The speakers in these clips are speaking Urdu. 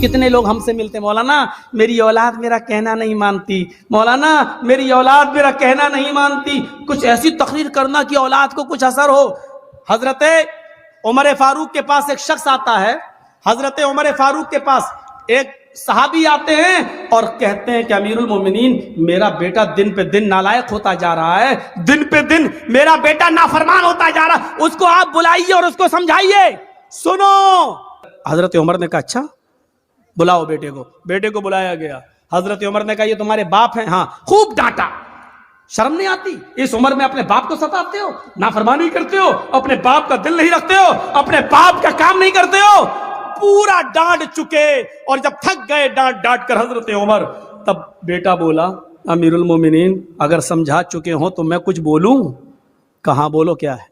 کتنے لوگ ہم سے ملتے، مولانا میری اولاد میرا کہنا نہیں مانتی، مولانا میری اولاد میرا کہنا نہیں مانتی، کچھ ایسی تقریر کرنا کہ اولاد کو کچھ اثر ہو۔ حضرت عمر فاروق کے پاس ایک شخص آتا ہے، حضرت عمر فاروق کے پاس ایک صحابی آتے ہیں اور کہتے ہیں کہ امیر المومنین میرا بیٹا دن پہ دن نالائق ہوتا جا رہا ہے، دن پہ دن میرا بیٹا نافرمان ہوتا جا رہا ہے، اس کو آپ بلائیے اور اس کو سمجھائیے۔ سنو، حضرت عمر نے کہا اچھا بلاؤ بیٹے کو۔ بیٹے کو بلایا گیا، حضرت عمر نے کہا یہ تمہارے باپ ہیں؟ ہاں۔ خوب ڈانٹا، شرم نہیں آتی؟ اس عمر میں اپنے باپ کو ستاتے ہو، نافرمانی کرتے ہو، اپنے باپ کا دل نہیں رکھتے ہو، اپنے باپ کا کام نہیں کرتے ہو۔ پورا ڈانٹ چکے اور جب تھک گئے ڈانٹ ڈانٹ کر حضرت عمر، تب بیٹا بولا امیر المومنین اگر سمجھا چکے ہوں تو میں کچھ بولوں؟ کہاں بولو کیا ہے،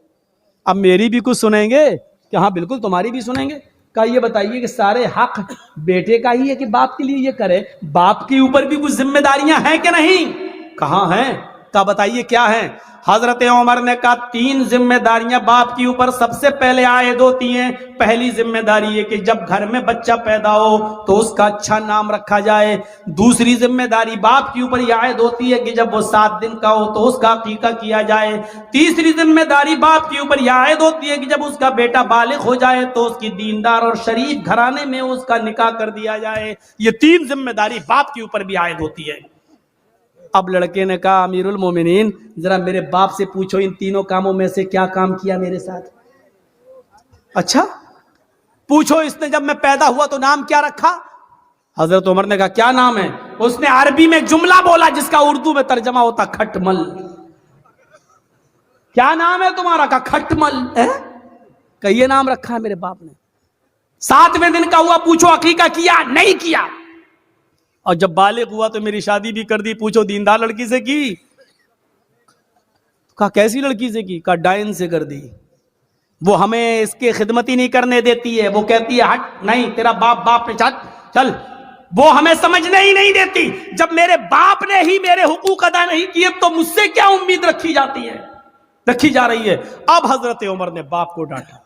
اب میری بھی کچھ سنیں گے؟ کہ ہاں بالکل تمہاری بھی سنیں گے۔ کہا یہ بتائیے کہ سارے حق بیٹے کا ہی ہے کہ باپ کے لیے یہ کرے؟ باپ کے اوپر بھی کچھ ذمہ داریاں ہیں کہ نہیں؟ کہاں ہیں؟ کہا بتائیے کیا ہیں؟ حضرت عمر نے کہا 3 ذمہ داریاں باپ کے اوپر سب سے پہلے عائد ہوتی ہیں۔ پہلی ذمہ داری یہ کہ جب گھر میں بچہ پیدا ہو تو اس کا اچھا نام رکھا جائے۔ دوسری ذمہ داری باپ کے اوپر یہ عائد ہوتی ہے کہ جب وہ 7 دن کا ہو تو اس کا عقیقہ کیا جائے۔ تیسری ذمہ داری باپ کے اوپر یہ عائد ہوتی ہے کہ جب اس کا بیٹا بالغ ہو جائے تو اس کی دیندار اور شریف گھرانے میں اس کا نکاح کر دیا جائے۔ یہ 3 ذمہ داری باپ کے اوپر بھی عائد ہوتی ہے۔ اب لڑکے نے کہا امیر المومنین ذرا میرے باپ سے پوچھو ان 3 کاموں میں سے کیا کام کیا میرے ساتھ؟ اچھا پوچھو اس نے جب میں پیدا ہوا تو نام کیا رکھا؟ حضرت عمر نے کہا کیا نام ہے؟ اس نے عربی میں ایک جملہ بولا جس کا اردو میں ترجمہ ہوتا کھٹمل۔ کیا نام ہے تمہارا؟ کہا کھٹمل۔ کہ یہ نام رکھا ہے میرے باپ نے۔ 7ویں دن کا ہوا، پوچھو عقیقہ کیا؟ نہیں کیا۔ اور جب بالغ ہوا تو میری شادی بھی کر دی، پوچھو دیندار لڑکی سے کی؟ کہا کیسی لڑکی سے کی؟ کہا ڈائن سے کر دی، وہ ہمیں اس کے خدمت ہی نہیں کرنے دیتی ہے، وہ کہتی ہے ہٹ نہیں تیرا باپ نے چل، وہ ہمیں سمجھنے ہی نہیں دیتی۔ جب میرے باپ نے ہی میرے حقوق ادا نہیں کیے تو مجھ سے کیا امید رکھی جا رہی ہے؟ اب حضرت عمر نے باپ کو ڈانٹا۔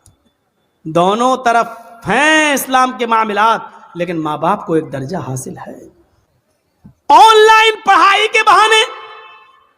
دونوں طرف ہیں اسلام کے معاملات، لیکن ماں باپ کو ایک درجہ حاصل ہے۔ آن لائن پڑھائی کے بہانے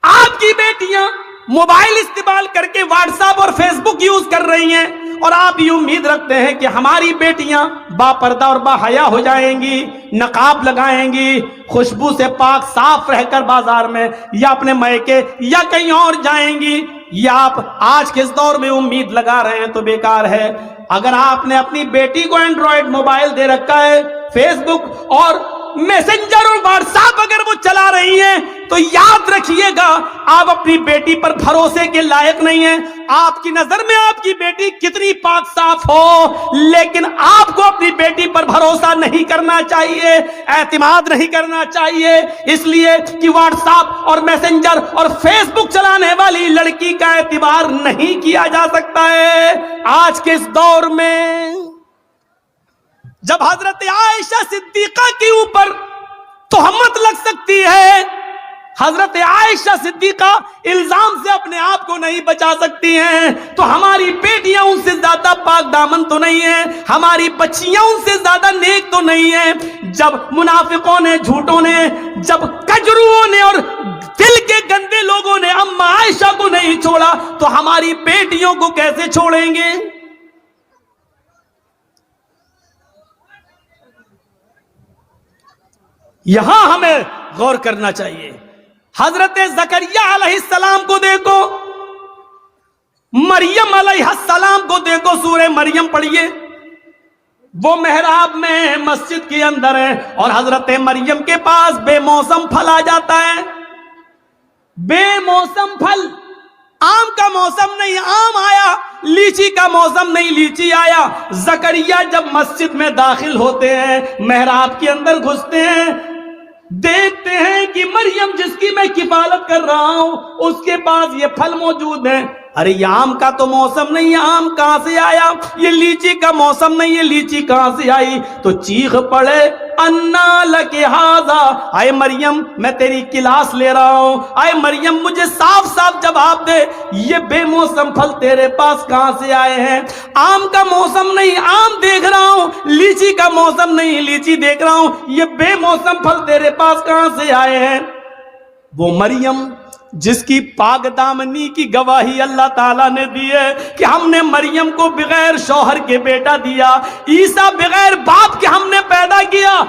آپ کی بیٹیاں موبائل استعمال کر کے واٹس ایپ اور فیس بک یوز کر رہی ہیں، اور آپ یہ امید رکھتے ہیں کہ ہماری بیٹیاں با پردہ اور با حیا ہو جائیں گی، نقاب لگائیں گی، خوشبو سے پاک صاف رہ کر بازار میں یا اپنے میکے یا کہیں اور جائیں گی۔ یہ آپ آج کے اس دور میں امید لگا رہے ہیں تو بیکار ہے۔ اگر آپ نے اپنی بیٹی کو اینڈرائیڈ موبائل دے رکھا ہے، فیس بک اور میسنجر اور واٹس ایپ اگر وہ چلا رہی ہیں تو یاد رکھیے گا آپ اپنی بیٹی پر بھروسے کے لائق نہیں ہیں۔ آپ کی نظر میں آپ کی بیٹی کتنی پاک صاف ہو، لیکن آپ کو اپنی بیٹی پر بھروسہ نہیں کرنا چاہیے، اعتماد نہیں کرنا چاہیے، اس لیے کہ واٹس ایپ اور میسنجر اور فیس بک چلانے والی لڑکی کا اعتبار نہیں کیا جا سکتا ہے آج کے اس دور میں۔ جب حضرت عائشہ صدیقہ کے اوپر تہمت لگ سکتی ہے، حضرت عائشہ صدیقہ الزام سے اپنے آپ کو نہیں بچا سکتی ہیں، تو ہماری بیٹیاں ان سے زیادہ پاک دامن تو نہیں ہیں، ہماری بچیاں ان سے زیادہ نیک تو نہیں ہیں۔ جب منافقوں نے، جھوٹوں نے، جب کجروؤں نے اور دل کے گندے لوگوں نے اما عائشہ کو نہیں چھوڑا تو ہماری بیٹیوں کو کیسے چھوڑیں گے؟ یہاں ہمیں غور کرنا چاہیے۔ حضرت زکریا علیہ السلام کو دیکھو، مریم علیہ السلام کو دیکھو، سورہ مریم پڑھیے۔ وہ محراب میں مسجد کے اندر ہے اور حضرت مریم کے پاس بے موسم پھل آ جاتا ہے۔ بے موسم پھل، آم کا موسم نہیں آم آیا، لیچی کا موسم نہیں لیچی آیا۔ زکریا جب مسجد میں داخل ہوتے ہیں، محراب کے اندر گھستے ہیں، دیکھتے ہیں کہ مریم جس کی میں کفالت کر رہا ہوں اس کے پاس یہ پھل موجود ہیں۔ ارے یہ آم کا تو موسم نہیں، یہ آم کہاں سے آیا؟ یہ لیچی کا موسم نہیں، یہ لیچی کہاں سے آئی؟ تو چیخ پڑے انا لک ھذا، اے مریم میں تیری کلاس لے رہا ہوں، اے مریم مجھے صاف صاف جواب دے، یہ بے موسم پھل تیرے پاس کہاں سے آئے ہیں؟ آم کا موسم نہیں، آم دیکھ رہا ہوں، لیچی کا موسم نہیں، لیچی دیکھ رہا ہوں، یہ بے موسم پھل تیرے پاس کہاں سے آئے ہیں؟ وہ مریم جس کی پاک دامنی کی گواہی اللہ تعالیٰ نے دی ہے کہ ہم نے مریم کو بغیر شوہر کے بیٹا دیا، عیسیٰ بغیر باپ کے ہم نے پیدا کیا،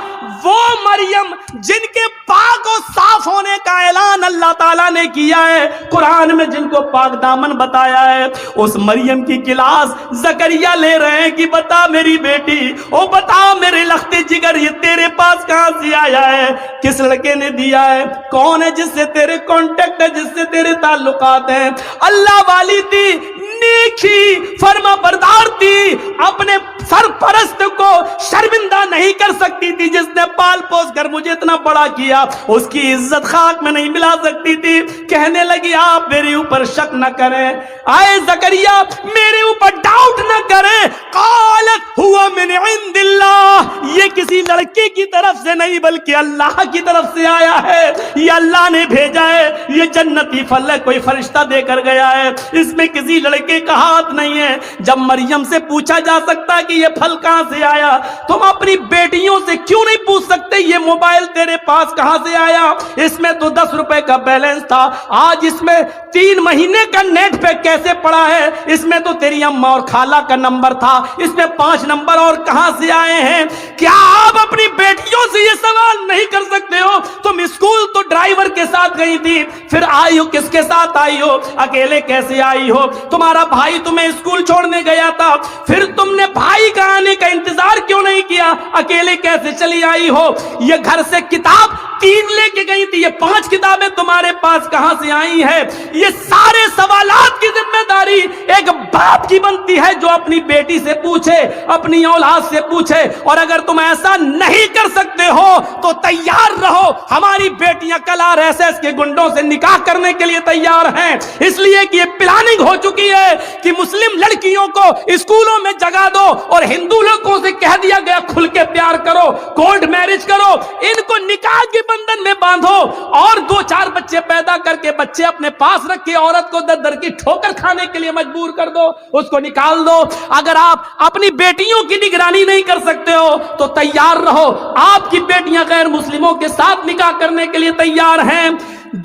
وہ مریم جن کے پاک و صاف ہونے کا اعلان اللہ تعالیٰ نے کیا ہے، قرآن میں جن کو پاک دامن بتایا ہے، اس مریم کی کلاس زکریا لے رہے ہیں کہ بتا میری بیٹی، او بتا میرے لخت جگر، یہ تیرے پاس کہاں سے آیا ہے؟ کس لڑکے نے دیا ہے؟ کون ہے جس سے تیرے کانٹیکٹ ہے، جس سے تیرے تعلقات ہیں؟ اللہ والی تھی، نیکی فرما بردار تھی، اپنے سرپرست کو شرمندہ نہیں کر سکتی تھی، جس نے پال پوس کر مجھے اتنا بڑا کیا، اس کی عزت خاک میں نہیں ملا سکتی تھی۔ کہنے لگی آپ میرے اوپر شک نہ کریں، آئے زکریا میرے اوپر ڈاؤٹ نہ کریں، قالت ہوا من عند اللہ، یہ کسی لڑکی کی طرف سے نہیں بلکہ اللہ کی طرف سے آیا ہے، یہ اللہ نے بھیجا ہے، یہ جنتی پھل ہے، کوئی فرشتہ دے کر گیا ہے، اس میں کسی لڑکے کا ہاتھ نہیں ہے۔ جب مریم سے پوچھا جا سکتا کہ یہ پھل کہاں سے آیا، تم اپنی بیٹیوں سے کیوں نہیں پوچھ سکتے یہ موبائل تیرے پاس کہاں سے آیا؟ اس میں تو 10 روپے کا بیلنس تھا، آج اس میں 3 مہینے کا نیٹ پیک کیسے پڑا ہے؟ اس میں تو تیری اماں اور خالہ کا نمبر تھا، اس میں 5 نمبر اور کہاں سے آئے ہیں؟ کیا آپ اپنی بیٹیوں سے یہ سوال نہیں کر سکتے ہو؟ تم اسکول تو ڈرائیور کے ساتھ گئی تھی، پھر آئی ہو کس کے ساتھ آئی ہو؟ اکیلے کیسے آئی ہو؟ تمہارا بھائی تمہیں اسکول چھوڑنے گیا تھا، پھر تم نے بھائی کا آنے کا انتظار کیوں نہیں کیا؟ اکیلے کیسے چلی آئی ہو؟ یہ گھر سے کتاب 3 لے کے گئی تھی، یہ 5 کتابیں تمہارے پاس کہاں سے آئی ہیں؟ یہ سارے سوالات کی ذمہ داری ایک باپ کی بنتی ہے جو اپنی بیٹی سے پوچھے، اپنی اولاد سے پوچھے۔ اور اگر تم ایسا نہیں کر سکتے ہو تو تیار رہو، ہماری بیٹیاں کل RSS کے گنڈوں سے نکاح کرنے کے لیے تیار ہیں، اس لیے کہ یہ پلاننگ ہو چکی ہے کہ مسلم لڑکیوں کو اسکولوں میں جگہ دو اور ہندو لڑکوں سے کہہ دیا گیا کھل کے پیار کرو، کورٹ میرج کرو، ان کو نکاح کے بندھن میں باندھو اور 2-4 بچے پیدا کر کے بچے اپنے پاس رکھ کے عورت کو در کی ٹھوکر کھانے کے لیے مجبور کر دو، اس کو نکال دو۔ اگر آپ اپنی بیٹیوں کی نگرانی نہیں کر سکتے ہو تو تیار رہو، آپ کی بیٹیاں غیر مسلموں کے ساتھ نکاح کرنے کے لیے تیار ہیں۔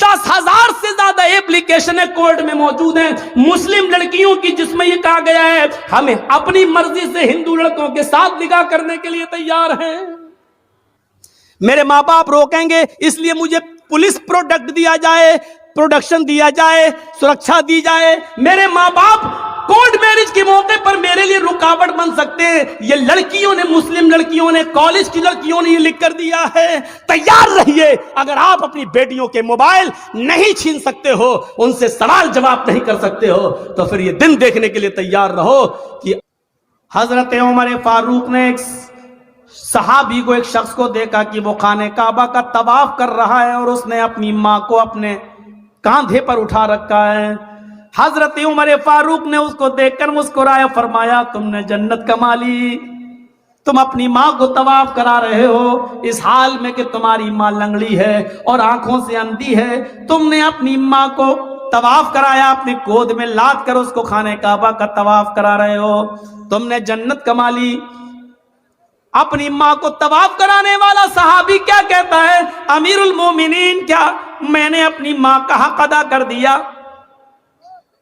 10,000 سے زیادہ ایپلیکیشنیں کورٹ میں موجود ہیں مسلم لڑکیوں کی، جس میں یہ کہا گیا ہے ہمیں اپنی مرضی سے ہندو لڑکوں کے ساتھ نکاح کرنے کے لیے تیار ہیں۔ میرے ماں باپ روکیں گے اس لیے مجھے پولیس پروڈکٹ دیا جائے، پروڈکشن دیا جائے، سرکشا دی جائے۔ میرے ماں باپ کورٹ میرج کے موقع پر میرے لیے رکاوٹ بن سکتے ہیں، یہ لڑکیوں نے، مسلم لڑکیوں نے، کالج کی لڑکیوں نے یہ لکھ کر دیا ہے۔ تیار رہیے، اگر آپ اپنی بیٹیوں کے موبائل نہیں چھین سکتے ہو، ان سے سوال جواب نہیں کر سکتے ہو، تو پھر یہ دن دیکھنے کے لیے تیار رہو کہ حضرت عمر فاروق نے ایک صحابی کو، ایک شخص کو دیکھا کہ وہ خانہ کعبہ کا طواف کر رہا ہے اور اس نے اپنی ماں کو اپنے کاندھے پر اٹھا رکھا ہے۔ حضرت عمر فاروق نے اس کو دیکھ کر مسکرایا، فرمایا تم نے جنت کما لی، تم اپنی ماں کو طواف کرا رہے ہو اس حال میں کہ تمہاری ماں لنگڑی ہے اور آنکھوں سے اندھی ہے، تم نے اپنی ماں کو طواف کرایا، اپنی گود میں لاد کر اس کو خانہ کعبہ کا طواف کرا رہے ہو، تم نے جنت کما لی۔ اپنی ماں کو طواف کرانے والا صحابی کیا کہتا ہے؟ امیر المومنین، کیا میں نے اپنی ماں کا حق ادا کر دیا؟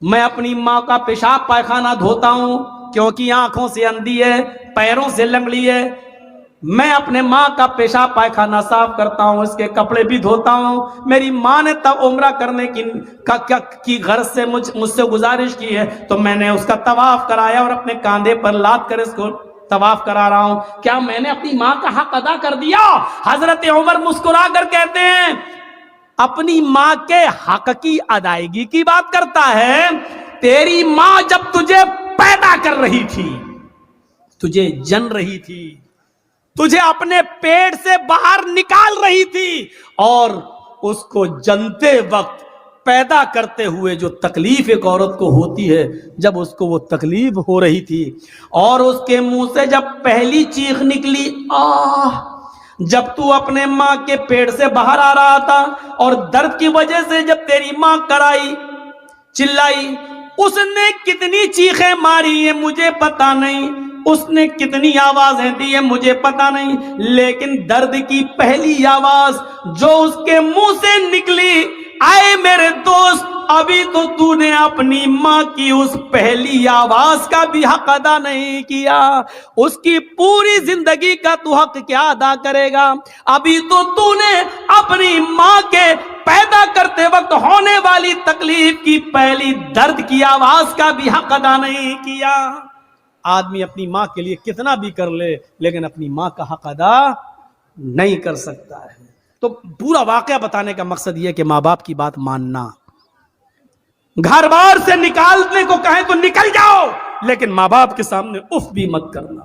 میں اپنی ماں کا پیشاب پائخانہ دھوتا ہوں کیونکہ آنکھوں سے اندھی ہے، پیروں سے لنگڑی ہے، میں اپنے ماں کا پیشاب پائخانہ صاف کرتا ہوں، اس کے کپڑے بھی دھوتا ہوں۔ میری ماں نے تب عمرہ کرنے کی غرض سے مجھ سے گزارش کی ہے تو میں نے اس کا طواف کرایا اور اپنے کاندھے پر لاد کر اس کو طواف کرا رہا ہوں، کیا میں نے اپنی ماں کا حق ادا کر دیا؟ حضرت عمر مسکرا کر کہتے ہیں اپنی ماں کے حق کی ادائیگی کی بات کرتا ہے، تیری ماں جب تجھے پیدا کر رہی تھی، تجھے جن رہی تھی، تجھے اپنے پیٹ سے باہر نکال رہی تھی، اور اس کو جنتے وقت پیدا کرتے ہوئے جو تکلیف ایک عورت کو ہوتی ہے، جب اس کو وہ تکلیف ہو رہی تھی اور اس کے منہ سے جب پہلی چیخ نکلی آہ، جب تو اپنے ماں کے پیٹ سے باہر آ رہا تھا اور درد کی وجہ سے جب تیری ماں کرائی چلائی، اس نے کتنی چیخیں ماری ہیں مجھے پتا نہیں، اس نے کتنی آوازیں دی ہیں مجھے پتا نہیں، لیکن درد کی پہلی آواز جو اس کے منہ سے نکلی، آئے میرے دوست، ابھی تو نے اپنی ماں کی اس پہلی آواز کا بھی حق ادا نہیں کیا، اس کی پوری زندگی کا تو حق کیا ادا کرے گا؟ ابھی تو نے اپنی ماں کے پیدا کرتے وقت ہونے والی تکلیف کی پہلی درد کی آواز کا بھی حق ادا نہیں کیا۔ آدمی اپنی ماں کے لیے کتنا بھی کر لے لیکن اپنی ماں کا حق ادا نہیں کر سکتا ہے۔ تو پورا واقعہ بتانے کا مقصد یہ کہ ماں باپ کی بات ماننا، گھر بار سے نکالنے کو کہیں تو نکل جاؤ، لیکن ماں باپ کے سامنے اف بھی مت کرنا۔